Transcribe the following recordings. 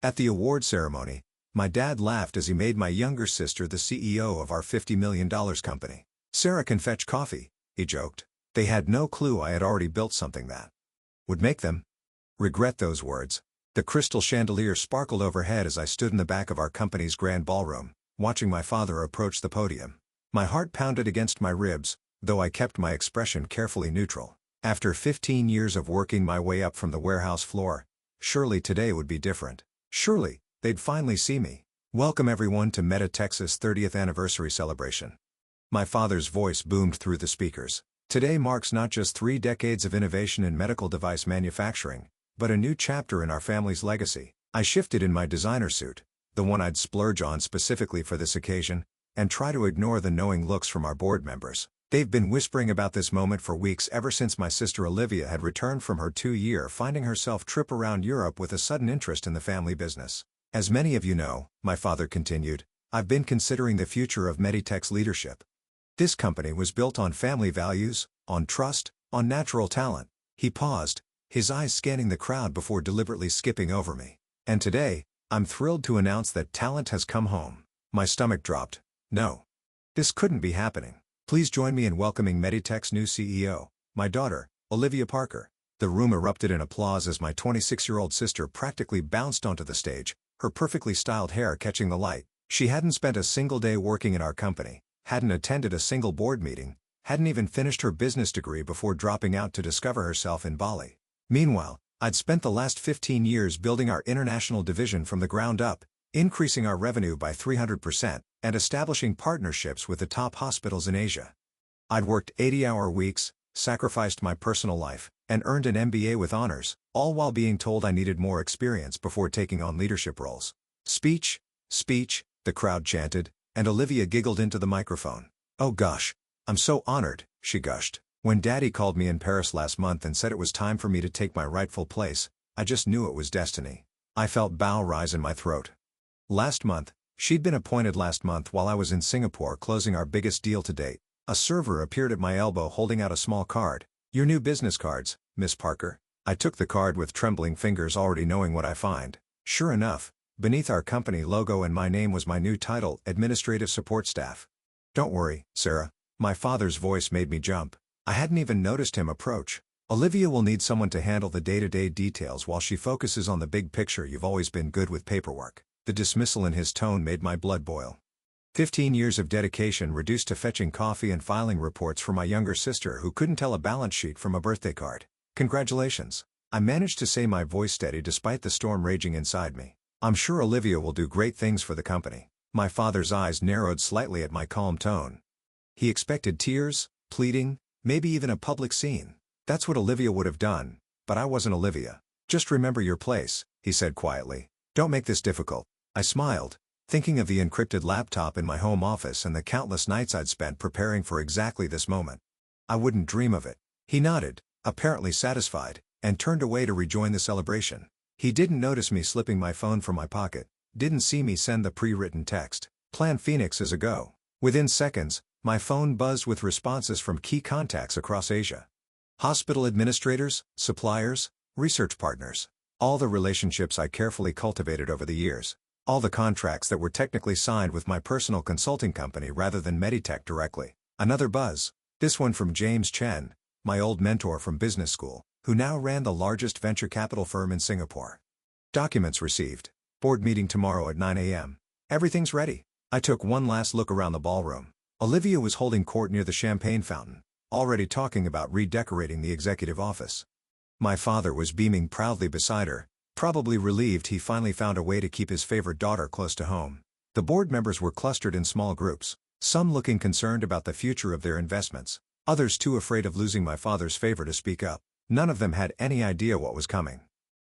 At the award ceremony, my dad laughed as he made my younger sister the CEO of our $50 million company. "Sarah can fetch coffee," he joked. They had no clue I had already built something that would make them regret those words. The crystal chandelier sparkled overhead as I stood in the back of our company's grand ballroom, watching my father approach the podium. My heart pounded against my ribs, though I kept my expression carefully neutral. After 15 years of working my way up from the warehouse floor, surely today would be different. Surely, they'd finally see me. "Welcome everyone to Meditex's 30th anniversary celebration." My father's voice boomed through the speakers. "Today marks not just 3 decades of innovation in medical device manufacturing, but a new chapter in our family's legacy." I shifted in my designer suit, the one I'd splurge on specifically for this occasion, and try to ignore the knowing looks from our board members. They've been whispering about this moment for weeks ever since my sister Olivia had returned from her 2-year finding herself trip around Europe with a sudden interest in the family business. "As many of you know," my father continued, "I've been considering the future of Meditex's leadership. This company was built on family values, on trust, on natural talent." He paused, his eyes scanning the crowd before deliberately skipping over me. "And today, I'm thrilled to announce that talent has come home." My stomach dropped. No. This couldn't be happening. "Please join me in welcoming Meditex's new CEO, my daughter, Olivia Parker." The room erupted in applause as my 26-year-old sister practically bounced onto the stage, her perfectly styled hair catching the light. She hadn't spent a single day working in our company, hadn't attended a single board meeting, hadn't even finished her business degree before dropping out to discover herself in Bali. Meanwhile, I'd spent the last 15 years building our international division from the ground up, increasing our revenue by 300%, and establishing partnerships with the top hospitals in Asia. I'd worked 80-hour weeks, sacrificed my personal life, and earned an MBA with honors, all while being told I needed more experience before taking on leadership roles. "Speech, speech," the crowd chanted, and Olivia giggled into the microphone. "Oh gosh, I'm so honored," she gushed. "When Daddy called me in Paris last month and said it was time for me to take my rightful place, I just knew it was destiny." I felt bow rise in my throat. Last month, she'd been appointed last month while I was in Singapore closing our biggest deal to date. A server appeared at my elbow holding out a small card. "Your new business cards, Miss Parker." I took the card with trembling fingers, already knowing what I find. Sure enough, beneath our company logo and my name was my new title, Administrative Support Staff. "Don't worry, Sarah." My father's voice made me jump. I hadn't even noticed him approach. "Olivia will need someone to handle the day-to-day details while she focuses on the big picture. You've always been good with paperwork." The dismissal in his tone made my blood boil. 15 years of dedication reduced to fetching coffee and filing reports for my younger sister who couldn't tell a balance sheet from a birthday card. "Congratulations." I managed to say, my voice steady despite the storm raging inside me. "I'm sure Olivia will do great things for the company." My father's eyes narrowed slightly at my calm tone. He expected tears, pleading, maybe even a public scene. That's what Olivia would have done, but I wasn't Olivia. "Just remember your place," he said quietly. "Don't make this difficult." I smiled, thinking of the encrypted laptop in my home office and the countless nights I'd spent preparing for exactly this moment. "I wouldn't dream of it." He nodded, apparently satisfied, and turned away to rejoin the celebration. He didn't notice me slipping my phone from my pocket, didn't see me send the pre-written text. "Plan Phoenix is a go." Within seconds, my phone buzzed with responses from key contacts across Asia. Hospital administrators, suppliers, research partners. All the relationships I carefully cultivated over the years. All the contracts that were technically signed with my personal consulting company rather than Meditech directly. Another buzz. This one from James Chen, my old mentor from business school, who now ran the largest venture capital firm in Singapore. "Documents received. Board meeting tomorrow at 9 a.m. Everything's ready." I took one last look around the ballroom. Olivia was holding court near the champagne fountain, already talking about redecorating the executive office. My father was beaming proudly beside her, probably relieved he finally found a way to keep his favorite daughter close to home. The board members were clustered in small groups, some looking concerned about the future of their investments, others too afraid of losing my father's favor to speak up. None of them had any idea what was coming.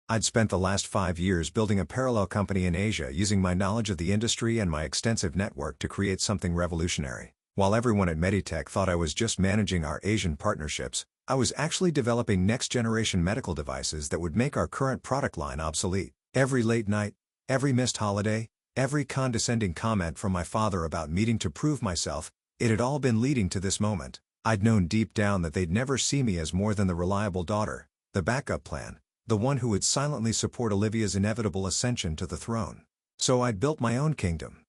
I'd spent the last 5 years building a parallel company in Asia using my knowledge of the industry and my extensive network to create something revolutionary. While everyone at Meditech thought I was just managing our Asian partnerships, I was actually developing next-generation medical devices that would make our current product line obsolete. Every late night, every missed holiday, every condescending comment from my father about needing to prove myself, it had all been leading to this moment. I'd known deep down that they'd never see me as more than the reliable daughter, the backup plan, the one who would silently support Olivia's inevitable ascension to the throne. So I'd built my own kingdom.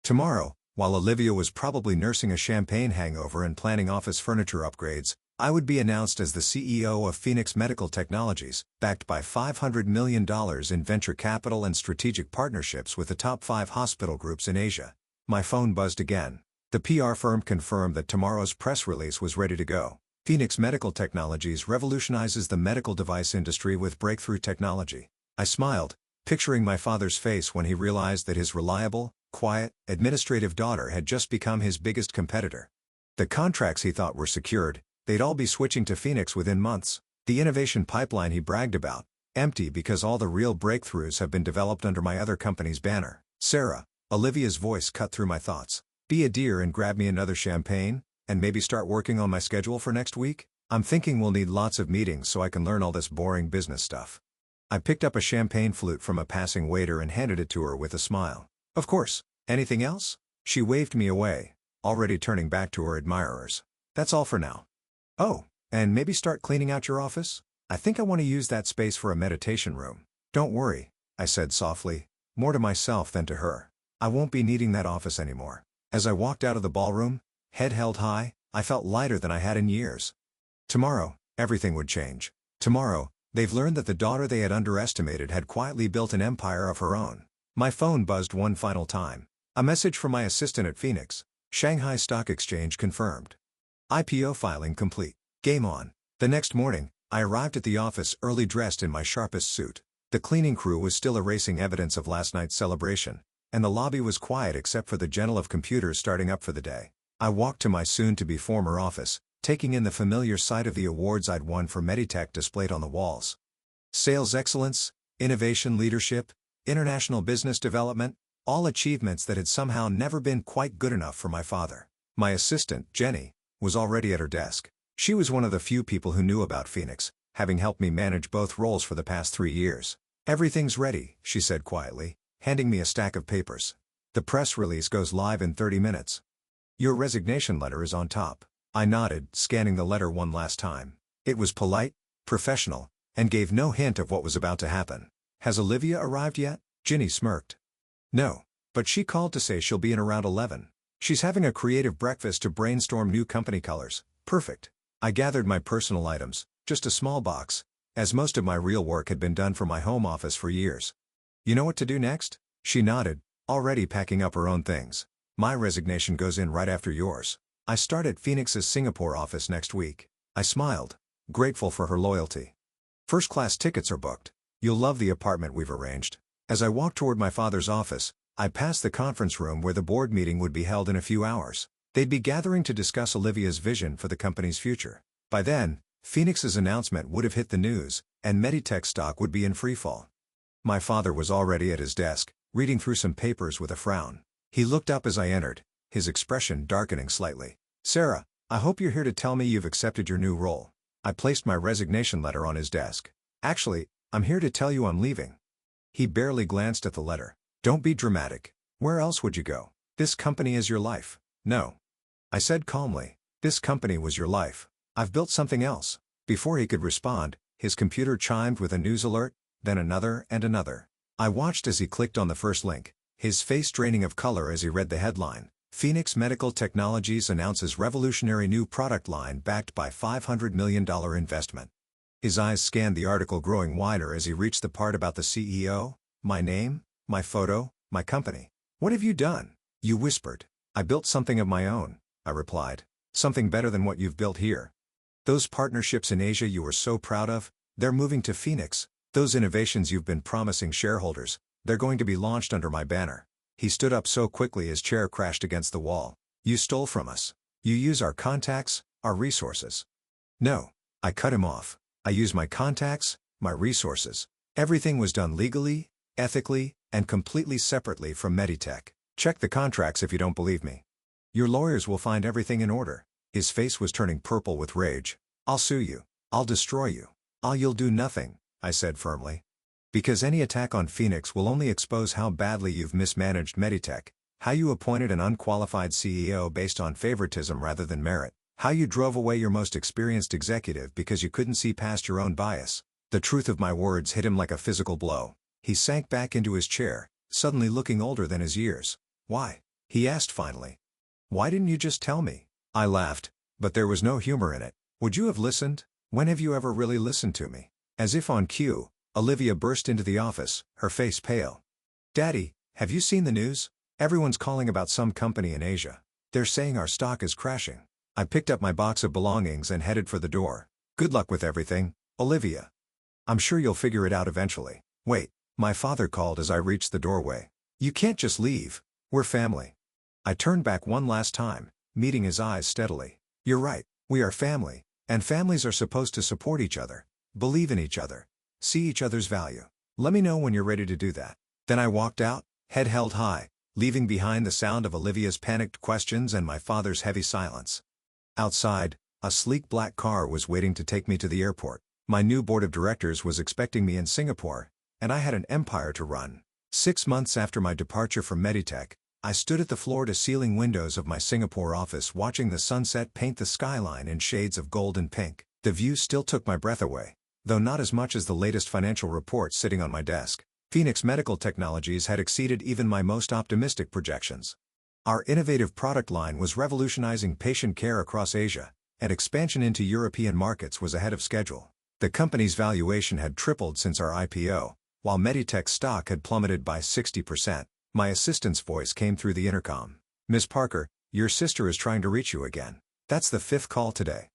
Tomorrow, while Olivia was probably nursing a champagne hangover and planning office furniture upgrades, I would be announced as the CEO of Phoenix Medical Technologies, backed by $500 million in venture capital and strategic partnerships with the top 5 hospital groups in Asia. My phone buzzed again. The PR firm confirmed that tomorrow's press release was ready to go. Phoenix Medical Technologies revolutionizes the medical device industry with breakthrough technology. I smiled, picturing my father's face when he realized that his reliable, quiet, administrative daughter had just become his biggest competitor. The contracts he thought were secured, they'd all be switching to Phoenix within months. The innovation pipeline he bragged about, empty because all the real breakthroughs have been developed under my other company's banner. Sarah, Olivia's voice cut through my thoughts. Be a dear and grab me another champagne, and maybe start working on my schedule for next week? I'm thinking we'll need lots of meetings so I can learn all this boring business stuff. I picked up a champagne flute from a passing waiter and handed it to her with a smile. Of course. Anything else? She waved me away, already turning back to her admirers. That's all for now. Oh, and maybe start cleaning out your office? I think I want to use that space for a meditation room. Don't worry, I said softly, more to myself than to her. I won't be needing that office anymore. As I walked out of the ballroom, head held high, I felt lighter than I had in years. Tomorrow, everything would change. Tomorrow, they've learned that the daughter they had underestimated had quietly built an empire of her own. My phone buzzed one final time. A message from my assistant at Phoenix. Shanghai Stock Exchange confirmed. IPO filing complete. Game on. The next morning, I arrived at the office early dressed in my sharpest suit. The cleaning crew was still erasing evidence of last night's celebration, and the lobby was quiet except for the jangle of computers starting up for the day. I walked to my soon-to-be former office, taking in the familiar sight of the awards I'd won for Meditech displayed on the walls. Sales excellence, innovation leadership, international business development, all achievements that had somehow never been quite good enough for my father. My assistant, Jenny, was already at her desk. She was one of the few people who knew about Phoenix, having helped me manage both roles for the past 3 years. Everything's ready, she said quietly, handing me a stack of papers. The press release goes live in 30 minutes. Your resignation letter is on top. I nodded, scanning the letter one last time. It was polite, professional, and gave no hint of what was about to happen. Has Olivia arrived yet? Ginny smirked. No, but she called to say she'll be in around 11. She's having a creative breakfast to brainstorm new company colors. Perfect. I gathered my personal items, just a small box, as most of my real work had been done from my home office for years. You know what to do next? She nodded, already packing up her own things. My resignation goes in right after yours. I start at Phoenix's Singapore office next week. I smiled, grateful for her loyalty. First-class tickets are booked. You'll love the apartment we've arranged. As I walked toward my father's office, I passed the conference room where the board meeting would be held in a few hours. They'd be gathering to discuss Olivia's vision for the company's future. By then, Phoenix's announcement would have hit the news, and Meditech stock would be in freefall. My father was already at his desk, reading through some papers with a frown. He looked up as I entered, his expression darkening slightly. Sarah, I hope you're here to tell me you've accepted your new role. I placed my resignation letter on his desk. Actually, I'm here to tell you I'm leaving. He barely glanced at the letter. Don't be dramatic. Where else would you go? This company is your life. No. I said calmly. This company was your life. I've built something else. Before he could respond, his computer chimed with a news alert, then another and another. I watched as he clicked on the first link, his face draining of color as he read the headline. Phoenix Medical Technologies announces revolutionary new product line backed by $500 million investment. His eyes scanned the article growing wider as he reached the part about the CEO, my name, my photo, my company. What have you done? You whispered. I built something of my own, I replied. Something better than what you've built here. Those partnerships in Asia you were so proud of, they're moving to Phoenix. Those innovations you've been promising shareholders, they're going to be launched under my banner. He stood up so quickly his chair crashed against the wall. You stole from us. You use our contacts, our resources. No, I cut him off. I use my contacts, my resources. Everything was done legally, ethically, and completely separately from Meditech. Check the contracts if you don't believe me. Your lawyers will find everything in order. His face was turning purple with rage. I'll sue you. I'll destroy you. You'll do nothing, I said firmly. Because any attack on Phoenix will only expose how badly you've mismanaged Meditech, how you appointed an unqualified CEO based on favoritism rather than merit, how you drove away your most experienced executive because you couldn't see past your own bias. The truth of my words hit him like a physical blow. He sank back into his chair, suddenly looking older than his years. "Why?" he asked finally. "Why didn't you just tell me?" I laughed, but there was no humor in it. "Would you have listened? When have you ever really listened to me?" As if on cue, Olivia burst into the office, her face pale. "Daddy, have you seen the news? Everyone's calling about some company in Asia. They're saying our stock is crashing." I picked up my box of belongings and headed for the door. "Good luck with everything, Olivia. I'm sure you'll figure it out eventually." "Wait," my father called as I reached the doorway. "You can't just leave. We're family." I turned back one last time, meeting his eyes steadily. "You're right, we are family, and families are supposed to support each other, believe in each other, see each other's value. Let me know when you're ready to do that." Then I walked out, head held high, leaving behind the sound of Olivia's panicked questions and my father's heavy silence. Outside, a sleek black car was waiting to take me to the airport. My new board of directors was expecting me in Singapore, and I had an empire to run. 6 months after my departure from Meditech, I stood at the floor-to-ceiling windows of my Singapore office watching the sunset paint the skyline in shades of gold and pink. The view still took my breath away, though not as much as the latest financial report sitting on my desk. Phoenix Medical Technologies had exceeded even my most optimistic projections. Our innovative product line was revolutionizing patient care across Asia, and expansion into European markets was ahead of schedule. The company's valuation had tripled since our IPO, while Meditech's stock had plummeted by 60%. My assistant's voice came through the intercom. "Miss Parker, your sister is trying to reach you again. That's the 5th call today."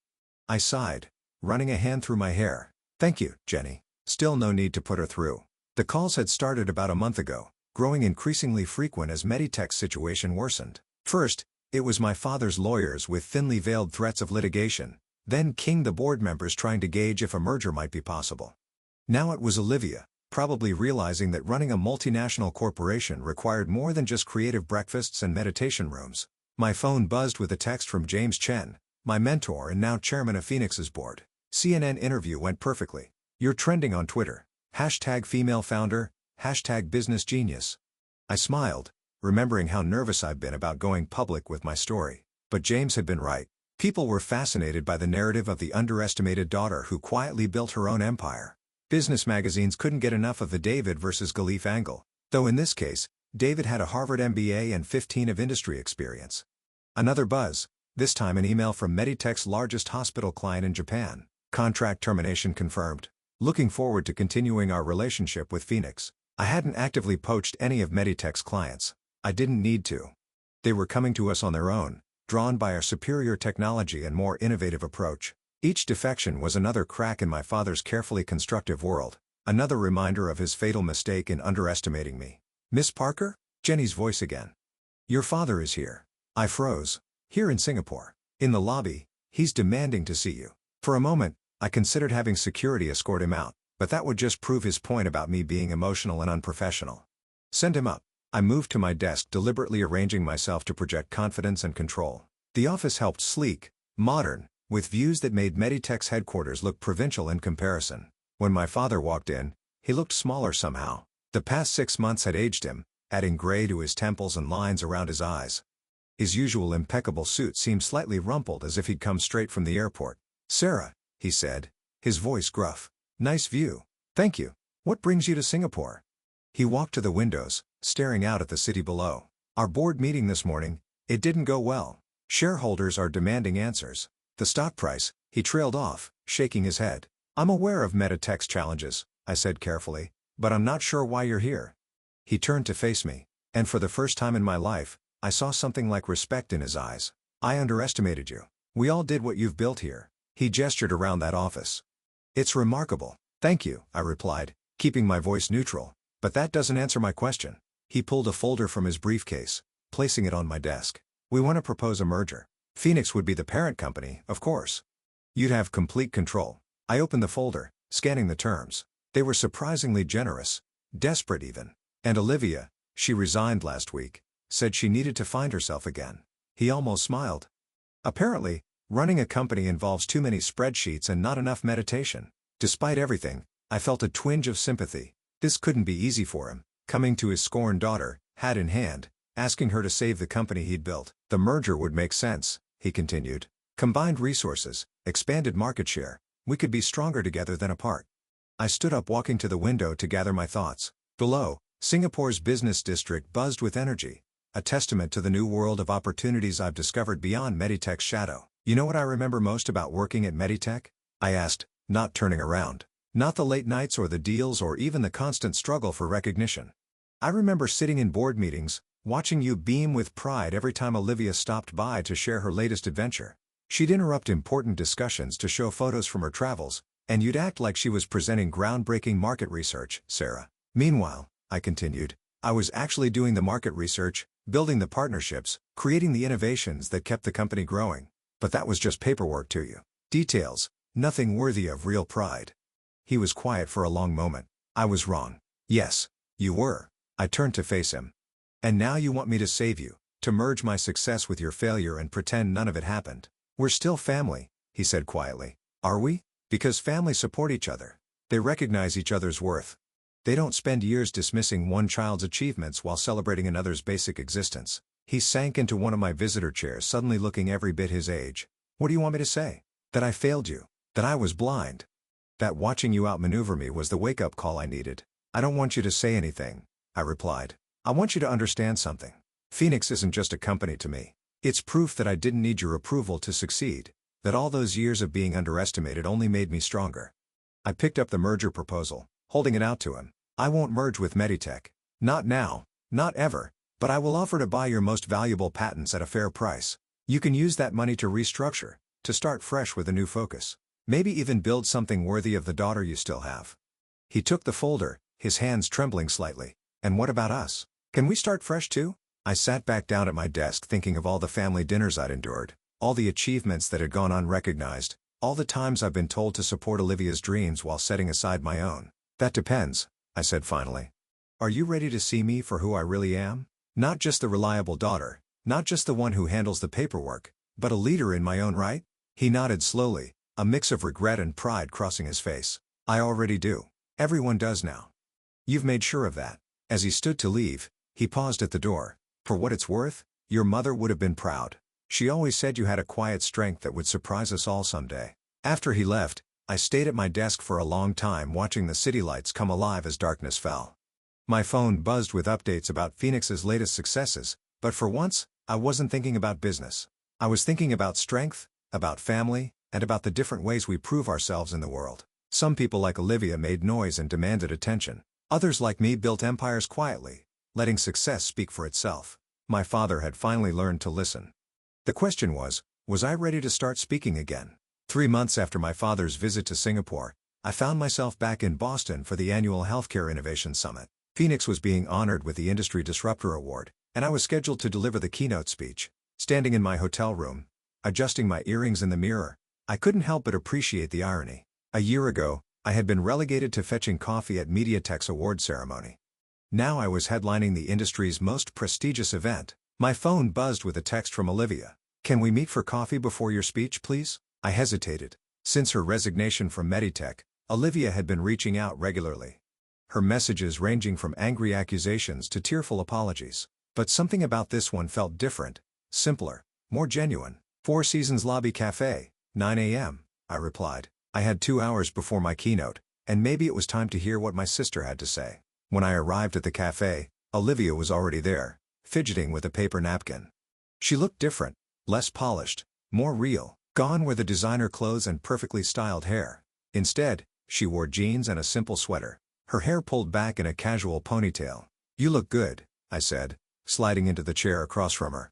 I sighed, running a hand through my hair. "Thank you, Jenny. Still no need to put her through." The calls had started about a month ago, growing increasingly frequent as Meditech's situation worsened. First, it was my father's lawyers with thinly veiled threats of litigation, then King the board members trying to gauge if a merger might be possible. Now it was Olivia, probably realizing that running a multinational corporation required more than just creative breakfasts and meditation rooms. My phone buzzed with a text from James Chen, my mentor and now chairman of Phoenix's board. "CNN interview went perfectly. You're trending on Twitter. #female founder, #business genius." I smiled, remembering how nervous I've been about going public with my story. But James had been right. People were fascinated by the narrative of the underestimated daughter who quietly built her own empire. Business magazines couldn't get enough of the David versus Goliath angle, though in this case, David had a Harvard MBA and 15 of industry experience. Another buzz, this time an email from Meditech's largest hospital client in Japan. "Contract termination confirmed. Looking forward to continuing our relationship with Phoenix." I hadn't actively poached any of Meditech's clients. I didn't need to. They were coming to us on their own, drawn by our superior technology and more innovative approach. Each defection was another crack in my father's carefully constructive world, another reminder of his fatal mistake in underestimating me. "Miss Parker?" Jenny's voice again. "Your father is here." I froze. "Here in Singapore. In the lobby, he's demanding to see you." For a moment, I considered having security escort him out, but that would just prove his point about me being emotional and unprofessional. "Send him up." I moved to my desk, deliberately arranging myself to project confidence and control. The office helped sleek, modern, with views that made Meditech's headquarters look provincial in comparison. When my father walked in, he looked smaller somehow. The past 6 months had aged him, adding gray to his temples and lines around his eyes. His usual impeccable suit seemed slightly rumpled as if he'd come straight from the airport. "Sarah," he said, his voice gruff. "Nice view." "Thank you. What brings you to Singapore?" He walked to the windows, staring out at the city below. "Our board meeting this morning, it didn't go well. Shareholders are demanding answers." "The stock price," he trailed off, shaking his head. "I'm aware of Meditech's challenges," I said carefully, "but I'm not sure why you're here." He turned to face me, and for the first time in my life, I saw something like respect in his eyes. "I underestimated you. We all did what you've built here." He gestured around that office. "It's remarkable." "Thank you," I replied, keeping my voice neutral. "But that doesn't answer my question." He pulled a folder from his briefcase, placing it on my desk. "We want to propose a merger. Phoenix would be the parent company, of course. You'd have complete control." I opened the folder, scanning the terms. They were surprisingly generous, desperate even. "And Olivia, she resigned last week, said she needed to find herself again." He almost smiled. "Apparently, running a company involves too many spreadsheets and not enough meditation." Despite everything, I felt a twinge of sympathy. This couldn't be easy for him, coming to his scorned daughter, hat in hand, asking her to save the company he'd built. "The merger would make sense," he continued. "Combined resources, expanded market share, we could be stronger together than apart." I stood up, walking to the window to gather my thoughts. Below, Singapore's business district buzzed with energy, a testament to the new world of opportunities I've discovered beyond Meditech's shadow. You know what I remember most about working at Meditech? I asked, not turning around. Not the late nights or the deals or even the constant struggle for recognition. I remember sitting in board meetings, watching you beam with pride every time Olivia stopped by to share her latest adventure. She'd interrupt important discussions to show photos from her travels, and you'd act like she was presenting groundbreaking market research, Sarah. Meanwhile, I continued, I was actually doing the market research, building the partnerships, creating the innovations that kept the company growing. But that was just paperwork to you. Details, nothing worthy of real pride. He was quiet for a long moment. I was wrong. Yes, you were. I turned to face him. And now you want me to save you, to merge my success with your failure and pretend none of it happened. We're still family, he said quietly. Are we? Because families support each other. They recognize each other's worth. They don't spend years dismissing one child's achievements while celebrating another's basic existence. He sank into one of my visitor chairs, suddenly looking every bit his age. What do you want me to say? That I failed you. That I was blind. That watching you outmaneuver me was the wake-up call I needed. I don't want you to say anything, I replied. I want you to understand something. Phoenix isn't just a company to me. It's proof that I didn't need your approval to succeed, that all those years of being underestimated only made me stronger. I picked up the merger proposal, holding it out to him. I won't merge with Meditech. Not now, not ever, but I will offer to buy your most valuable patents at a fair price. You can use that money to restructure, to start fresh with a new focus. Maybe even build something worthy of the daughter you still have. He took the folder, his hands trembling slightly. And what about us? Can we start fresh too? I sat back down at my desk, thinking of all the family dinners I'd endured, all the achievements that had gone unrecognized, all the times I've been told to support Olivia's dreams while setting aside my own. That depends, I said finally. Are you ready to see me for who I really am? Not just the reliable daughter, not just the one who handles the paperwork, but a leader in my own right? He nodded slowly, a mix of regret and pride crossing his face. I already do. Everyone does now. You've made sure of that. As he stood to leave, he paused at the door. For what it's worth, your mother would have been proud. She always said you had a quiet strength that would surprise us all someday. After he left, I stayed at my desk for a long time, watching the city lights come alive as darkness fell. My phone buzzed with updates about Phoenix's latest successes, but for once, I wasn't thinking about business. I was thinking about strength, about family, and about the different ways we prove ourselves in the world. Some people like Olivia made noise and demanded attention. Others like me built empires quietly, letting success speak for itself. My father had finally learned to listen. The question was I ready to start speaking again? 3 months after my father's visit to Singapore, I found myself back in Boston for the annual Healthcare Innovation Summit. Phoenix was being honored with the Industry Disruptor Award, and I was scheduled to deliver the keynote speech. Standing in my hotel room, adjusting my earrings in the mirror, I couldn't help but appreciate the irony. A year ago, I had been relegated to fetching coffee at MediaTek's award ceremony. Now I was headlining the industry's most prestigious event. My phone buzzed with a text from Olivia. Can we meet for coffee before your speech, please? I hesitated. Since her resignation from Meditech, Olivia had been reaching out regularly. Her messages ranging from angry accusations to tearful apologies. But something about this one felt different, simpler, more genuine. Four Seasons Lobby Cafe, 9 a.m., I replied. I had 2 hours before my keynote, and maybe it was time to hear what my sister had to say. When I arrived at the cafe, Olivia was already there, fidgeting with a paper napkin. She looked different, less polished, more real, gone were the designer clothes and perfectly styled hair. Instead, she wore jeans and a simple sweater, her hair pulled back in a casual ponytail. You look good, I said, sliding into the chair across from her.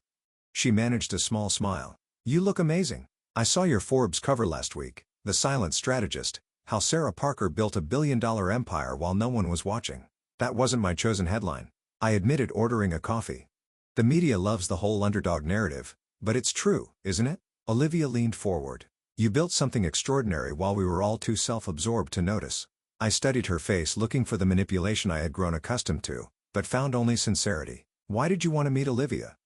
She managed a small smile. You look amazing. I saw your Forbes cover last week. The Silent Strategist, how Sarah Parker built a billion-dollar empire while no one was watching. That wasn't my chosen headline. I admitted, ordering a coffee. The media loves the whole underdog narrative, but it's true, isn't it? Olivia leaned forward. You built something extraordinary while we were all too self-absorbed to notice. I studied her face, looking for the manipulation I had grown accustomed to, but found only sincerity. Why did you want to meet Olivia?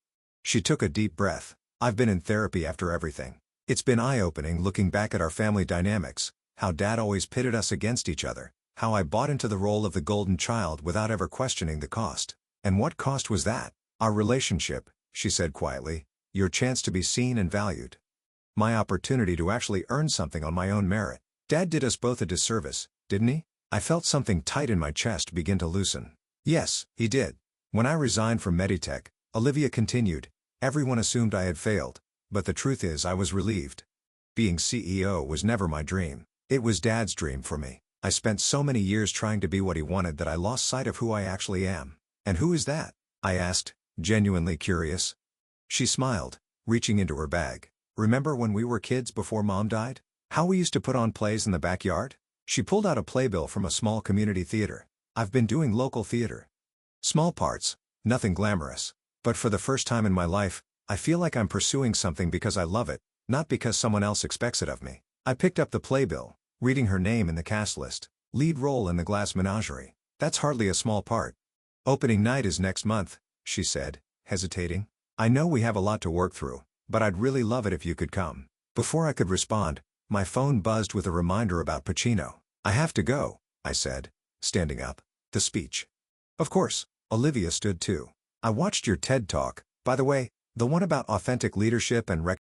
She took a deep breath. I've been in therapy after everything. It's been eye-opening looking back at our family dynamics, how Dad always pitted us against each other, how I bought into the role of the golden child without ever questioning the cost. And what cost was that? Our relationship, she said quietly, your chance to be seen and valued. My opportunity to actually earn something on my own merit. Dad did us both a disservice, didn't he? I felt something tight in my chest begin to loosen. Yes, he did. When I resigned from Meditech, Olivia continued, everyone assumed I had failed, but the truth is I was relieved. Being CEO was never my dream. It was Dad's dream for me. I spent so many years trying to be what he wanted that I lost sight of who I actually am. And who is that? I asked, genuinely curious. She smiled, reaching into her bag. Remember when we were kids before Mom died? How we used to put on plays in the backyard? She pulled out a playbill from a small community theater. I've been doing local theater. Small parts, nothing glamorous. But for the first time in my life, I feel like I'm pursuing something because I love it, not because someone else expects it of me. I picked up the playbill, reading her name in the cast list. Lead role in The Glass Menagerie. That's hardly a small part. Opening night is next month, she said, hesitating. I know we have a lot to work through, but I'd really love it if you could come. Before I could respond, my phone buzzed with a reminder about Pacino. I have to go, I said, standing up. The speech. Of course, Olivia stood too. I watched your TED Talk, by the way, the one about authentic leadership and